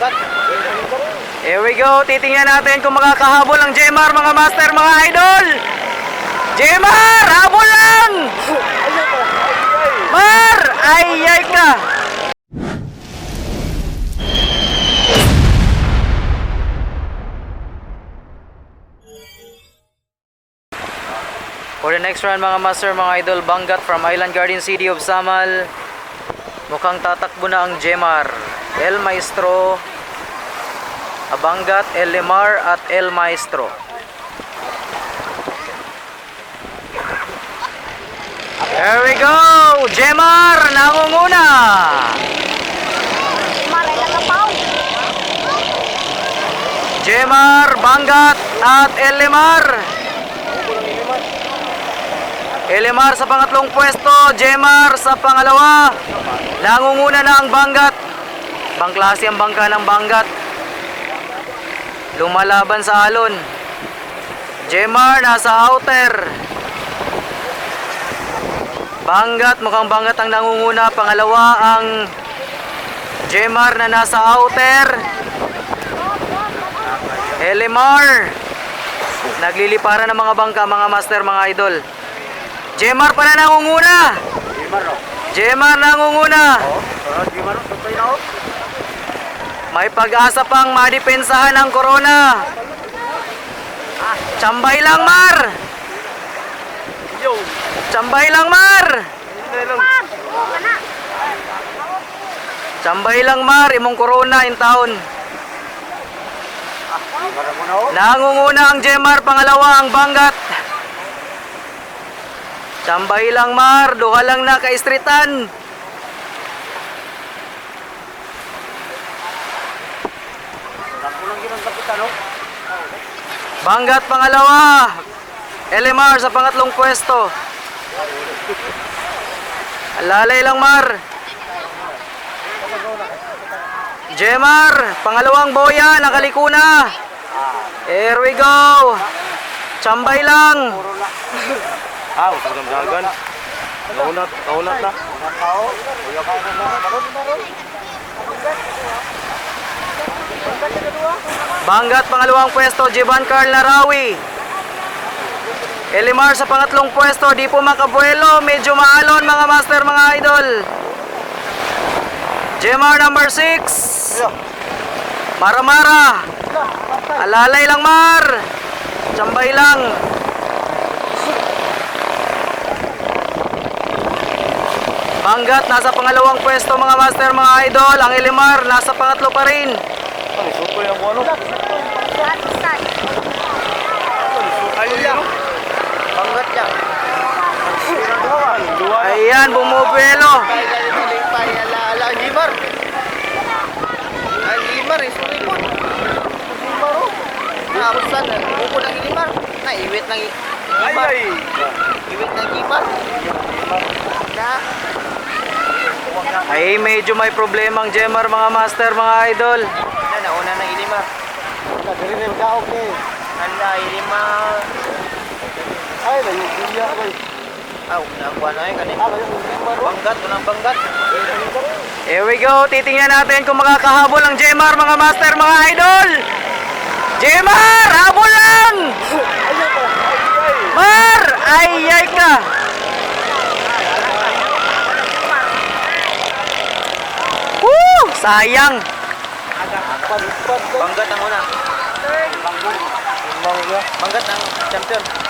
Here we go, titingnan natin kung makakahabol ang Jmar, mga master, mga idol. Jmar, habol lang! Mar, ay ka! For the next round, mga master, mga idol, Bangat from Island Garden City of Samal. Mukhang tatakbo na ang Jmar. El Maestro, Abangat, El Limar at El Maestro. There we go! Jmar nangunguna! Jmar, Bangat at El Limar. El Limar sa pangatlong pwesto, Jmar sa pangalawa. Nangunguna na ang Bangat. Bangklase ang bangka ng Bangat. Lumalaban sa alon. Jmar nasa outer. Bangat, mukhang Bangat ang nangunguna. Pangalawa ang Jmar na nasa outer. El Limar nagliliparan ng mga bangka, mga master, mga idol. Jmar pala nangunguna. Jmar nangunguna. May pag-asa pang madepensahan ang corona. Tsambay lang, Mar. Tsambay lang, Mar. Tsambay lang, Mar. Imong corona in taon. Nangunguna ang Jmar, pangalawa ang Bangat. Tsambay lang, Mar. Duha lang na ka-istritan. Bangat pangalawa. El Limar sa pangatlong pwesto. Alalay lang, Mar. Jmar, pangalawang boya, nakaliko na. Here we go. Tsambay lang. Dagan. Kaunat na. Bangat pangalawang pwesto, Jivan Carl Narawi. El Limar sa pangatlong pwesto, di po makabuelo, medyo maalon, mga master, mga idol. Jmar number 6. Mara. Alalay lang, Mar. Tsambay lang. Bangat nasa pangalawang pwesto, mga master, mga idol. Ang El Limar nasa pangatlo pa rin. Ayan, bumubuelo. Ay, medyo may problema ang Jmar, mga master, mga idol. Nauna na Ilimar. Anda Ilimar. Ay, nagugulya ko. Nakuha na kanina. Bangat, unang Bangat. Here we go, titingnan natin kung makakahabol ang Jmar, mga master, mga idol. Jmar, habol lang! Mar, ay ka! Woo! Sayang! Bangat ang una. Bangat ang champion.